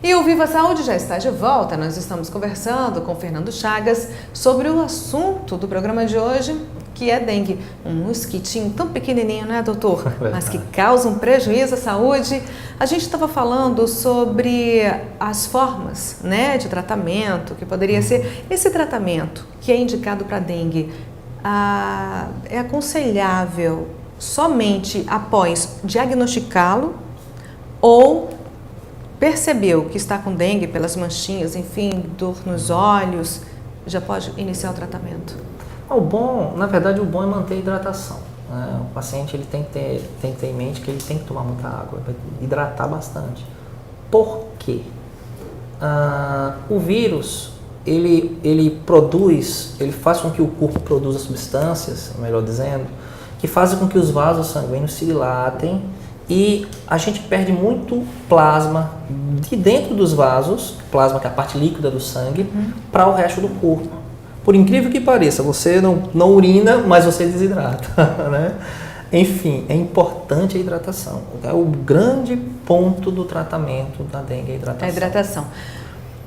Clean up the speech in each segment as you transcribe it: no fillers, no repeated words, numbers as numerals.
E o Viva Saúde já está de volta. Nós estamos conversando com o Fernando Chagas sobre o assunto do programa de hoje, que é dengue. Um mosquitinho tão pequenininho, né, doutor? Mas que causa um prejuízo à saúde. A gente estava falando sobre as formas, né, de tratamento, que poderia ser esse tratamento que é indicado para dengue. É aconselhável somente após diagnosticá-lo ou percebeu que está com dengue pelas manchinhas, enfim, dor nos olhos, já pode iniciar o tratamento? O bom, na verdade, o bom é manter a hidratação. Né? O paciente ele tem que ter em mente que ele tem que tomar muita água, hidratar bastante. Por quê? O vírus, ele faz com que o corpo produza substâncias, melhor dizendo, que fazem com que os vasos sanguíneos se dilatem e a gente perde muito plasma de dentro dos vasos, plasma que é a parte líquida do sangue, para o resto do corpo. Por incrível que pareça, você não urina, mas você desidrata, né? Enfim, é importante a hidratação. É o grande ponto do tratamento da dengue, a hidratação. A hidratação.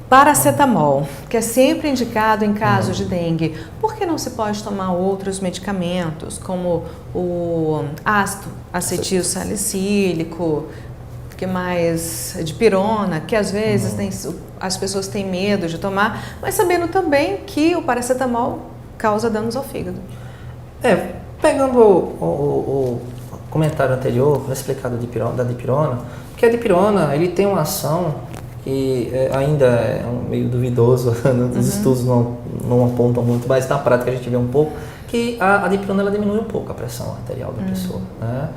Paracetamol, que é sempre indicado em caso de dengue, por que não se pode tomar outros medicamentos, como o ácido acetilsalicílico, que mais dipirona, que às vezes as pessoas têm medo de tomar, mas sabendo também que o paracetamol causa danos ao fígado? Pegando o comentário anterior, explicado da dipirona, que a dipirona ele tem uma ação que ainda é meio duvidoso, os estudos não apontam muito, mas na prática a gente vê um pouco, que a dipirona ela diminui um pouco a pressão arterial da pessoa. Né?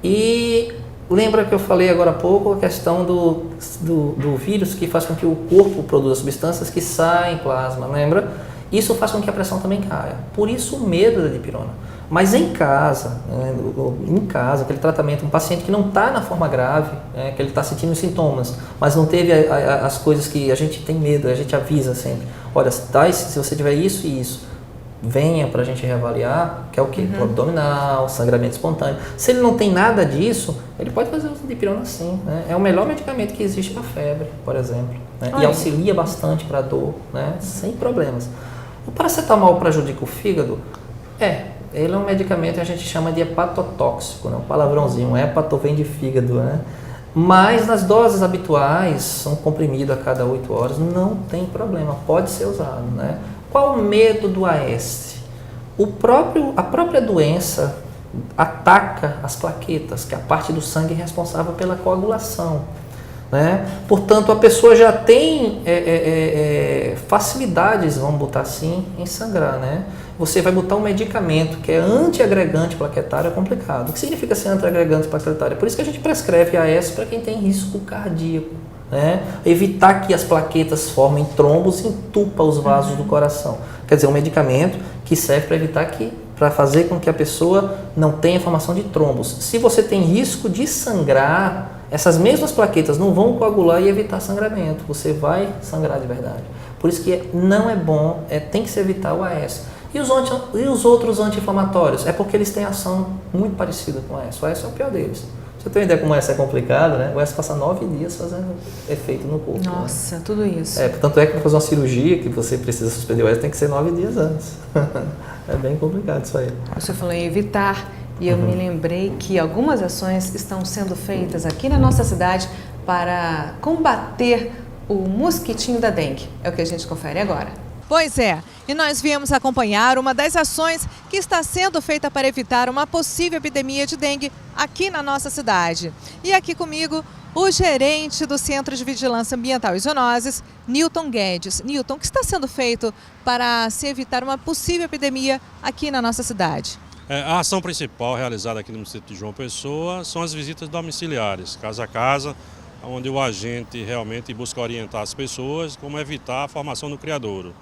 E lembra que eu falei agora há pouco a questão do vírus que faz com que o corpo produza substâncias que saem em plasma, lembra? Isso faz com que a pressão também caia. Por isso o medo da dipirona. Mas em casa, aquele tratamento, um paciente que não está na forma grave, que ele está sentindo os sintomas, mas não teve as coisas que a gente tem medo, a gente avisa sempre. Olha, se você tiver isso e isso, venha para a gente reavaliar, que é o quê? Dor abdominal, sangramento espontâneo. Se ele não tem nada disso, ele pode fazer uso de dipirona sim. Né? É o melhor medicamento que existe para febre, por exemplo. Né? E auxilia bastante para dor, né? Sem problemas. O paracetamol prejudica o fígado? Ele é um medicamento que a gente chama de hepatotóxico, né? Um palavrãozinho, hepato vem de fígado, né? Mas nas doses habituais, um comprimido a cada 8 horas, não tem problema, pode ser usado, né? Qual o medo do AS? A própria doença ataca as plaquetas, que é a parte do sangue responsável pela coagulação. Né? Portanto, a pessoa já tem facilidades, vamos botar assim, em sangrar. Né? Você vai botar um medicamento que é antiagregante plaquetário, é complicado. O que significa ser antiagregante plaquetário? Por isso que a gente prescreve AS para quem tem risco cardíaco. Né? Evitar que as plaquetas formem trombos e entupa os vasos do coração. Quer dizer, um medicamento que serve para fazer com que a pessoa não tenha formação de trombos. Se você tem risco de sangrar, essas mesmas plaquetas não vão coagular e evitar sangramento. Você vai sangrar de verdade. Por isso que não é bom, tem que se evitar o AS. E os outros anti-inflamatórios? É porque eles têm ação muito parecida com o AS. O AS é o pior deles. Você tem uma ideia como o AS é complicado, né? O AS passa 9 dias fazendo efeito no corpo. Nossa, né? Tudo isso. Portanto, para fazer uma cirurgia que você precisa suspender o AS, tem que ser 9 dias antes. É bem complicado isso aí. Você falou em evitar. E eu me lembrei que algumas ações estão sendo feitas aqui na nossa cidade para combater o mosquitinho da dengue. É o que a gente confere agora. Pois é, e nós viemos acompanhar uma das ações que está sendo feita para evitar uma possível epidemia de dengue aqui na nossa cidade. E aqui comigo, o gerente do Centro de Vigilância Ambiental e Zoonoses, Newton Guedes. Newton, o que está sendo feito para se evitar uma possível epidemia aqui na nossa cidade? A ação principal realizada aqui no município de João Pessoa são as visitas domiciliares, casa a casa, onde o agente realmente busca orientar as pessoas como evitar a formação do criadouro.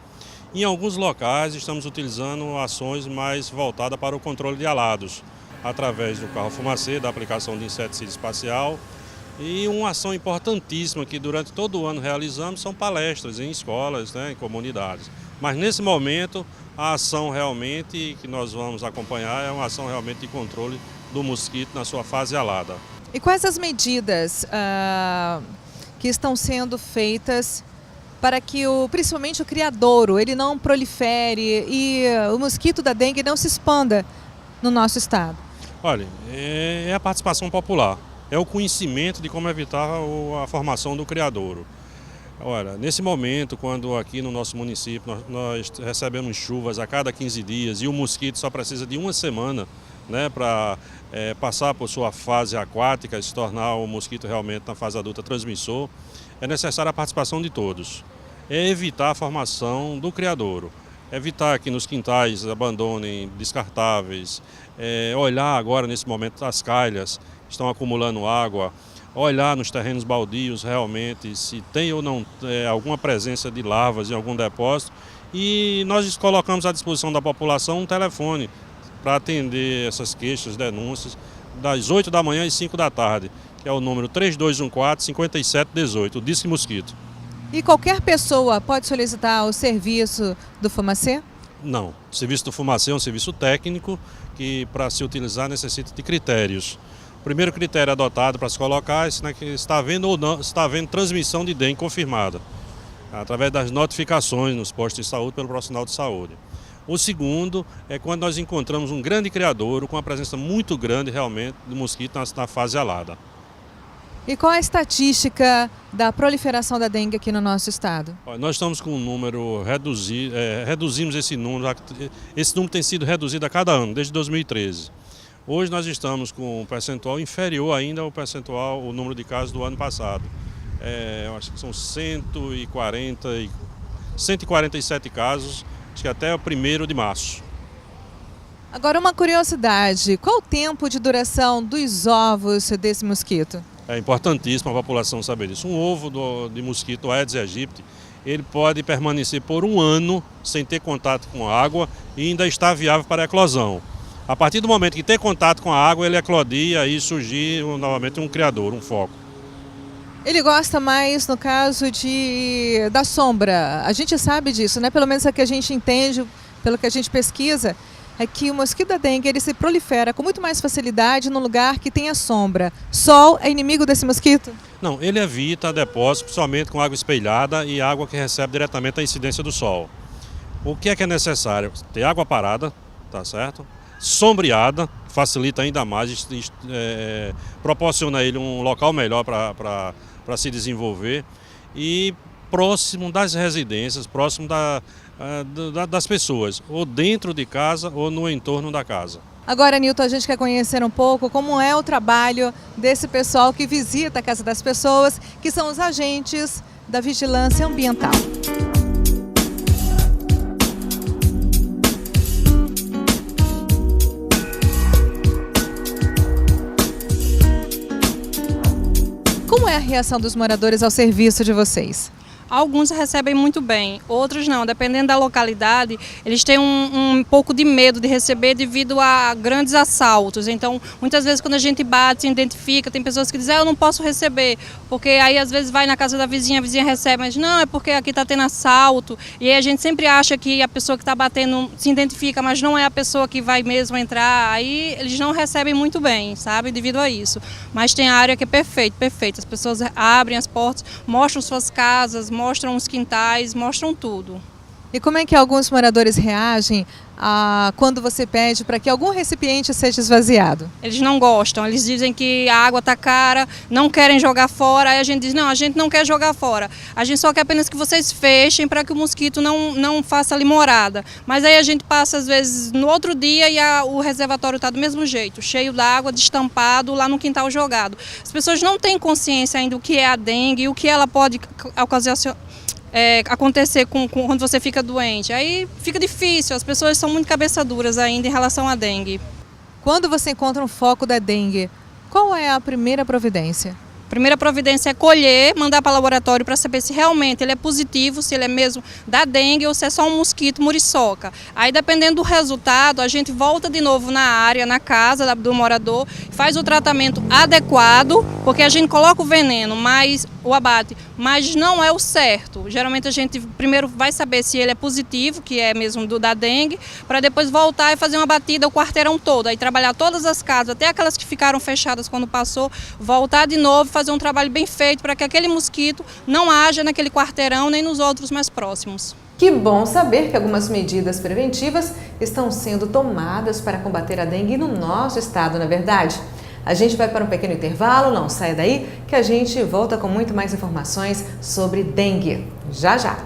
Em alguns locais estamos utilizando ações mais voltadas para o controle de alados, através do carro fumacê, da aplicação de inseticida espacial. E uma ação importantíssima que durante todo o ano realizamos são palestras em escolas, em comunidades. Mas nesse momento a ação realmente que nós vamos acompanhar é uma ação realmente de controle do mosquito na sua fase alada. E quais as medidas que estão sendo feitas para que principalmente o criadouro ele não prolifere e o mosquito da dengue não se expanda no nosso estado? Olha, é a participação popular, é o conhecimento de como evitar a formação do criadouro. Olha, nesse momento, quando aqui no nosso município nós recebemos chuvas a cada 15 dias e o mosquito só precisa de uma semana, né, para passar por sua fase aquática e se tornar o mosquito realmente na fase adulta transmissor, é necessária a participação de todos. É evitar a formação do criadouro, evitar que nos quintais abandonem descartáveis, olhar agora nesse momento as calhas que estão acumulando água, olhar nos terrenos baldios realmente se tem ou não alguma presença de larvas em algum depósito, e nós colocamos à disposição da população um telefone para atender essas queixas, denúncias, das 8 da manhã às 5 da tarde, que é o número 3214-5718, o Disque Mosquito. E qualquer pessoa pode solicitar o serviço do Fumacê? Não, o serviço do Fumacê é um serviço técnico que, para se utilizar, necessita de critérios. O primeiro critério adotado para se colocar é se está havendo ou não, está havendo transmissão de dengue confirmada, através das notificações nos postos de saúde pelo profissional de saúde. O segundo é quando nós encontramos um grande criadouro com uma presença muito grande realmente do mosquito na fase alada. E qual a estatística da proliferação da dengue aqui no nosso estado? Nós estamos com um número reduzido, reduzimos esse número tem sido reduzido a cada ano, desde 2013. Hoje nós estamos com um percentual inferior ainda ao percentual, o número de casos do ano passado. Eu acho que são 147 casos, acho que até o 1º de março. Agora uma curiosidade, qual o tempo de duração dos ovos desse mosquito? É importantíssimo a população saber disso. Um ovo de mosquito Aedes aegypti, ele pode permanecer por 1 ano sem ter contato com a água e ainda está viável para a eclosão. A partir do momento que ter contato com a água, ele eclodir e aí surgir novamente um criador, um foco. Ele gosta mais, no caso, da sombra. A gente sabe disso, né? Pelo menos é que a gente entende, pelo que a gente pesquisa, é que o mosquito da dengue ele se prolifera com muito mais facilidade no lugar que tem a sombra. Sol é inimigo desse mosquito? Não, ele evita depósitos somente com água espelhada e água que recebe diretamente a incidência do sol. O que é necessário? Ter água parada, tá certo? Sombreada, facilita ainda mais, proporciona a ele um local melhor para se desenvolver e próximo das residências, próximo das pessoas, ou dentro de casa ou no entorno da casa. Agora, Nilton, a gente quer conhecer um pouco como é o trabalho desse pessoal que visita a casa das pessoas, que são os agentes da vigilância ambiental. Como é a reação dos moradores ao serviço de vocês? Alguns recebem muito bem, outros não. Dependendo da localidade, eles têm um pouco de medo de receber devido a grandes assaltos. Então, muitas vezes quando a gente bate, se identifica, tem pessoas que dizem, eu não posso receber, porque aí às vezes vai na casa da vizinha, a vizinha recebe, mas não, é porque aqui está tendo assalto. E aí a gente sempre acha que a pessoa que está batendo se identifica, mas não é a pessoa que vai mesmo entrar. Aí eles não recebem muito bem, sabe, devido a isso. Mas tem a área que é perfeita. As pessoas abrem as portas, mostram suas casas, mostram os quintais, mostram tudo. E como é que alguns moradores reagem quando você pede para que algum recipiente seja esvaziado? Eles não gostam, eles dizem que a água está cara, não querem jogar fora, aí a gente diz, não, a gente não quer jogar fora, a gente só quer apenas que vocês fechem para que o mosquito não faça ali morada. Mas aí a gente passa às vezes no outro dia e o reservatório está do mesmo jeito, cheio d'água, destampado, lá no quintal jogado. As pessoas não têm consciência ainda do que é a dengue e o que ela pode acontecer quando você fica doente. Aí fica difícil, as pessoas são muito cabeça duras ainda em relação à dengue. Quando você encontra um foco da dengue, qual é a primeira providência? A primeira providência é colher, mandar para o laboratório para saber se realmente ele é positivo, se ele é mesmo da dengue ou se é só um mosquito muriçoca. Aí, dependendo do resultado, a gente volta de novo na área, na casa do morador, faz o tratamento adequado, porque a gente coloca o veneno, mas o abate, mas não é o certo. Geralmente a gente primeiro vai saber se ele é positivo, que é mesmo da dengue, para depois voltar e fazer uma batida o quarteirão todo, aí trabalhar todas as casas, até aquelas que ficaram fechadas quando passou, voltar de novo, fazer um trabalho bem feito para que aquele mosquito não haja naquele quarteirão nem nos outros mais próximos. Que bom saber que algumas medidas preventivas estão sendo tomadas para combater a dengue no nosso estado, não é verdade? A gente vai para um pequeno intervalo, não saia daí, que a gente volta com muito mais informações sobre dengue. Já, já!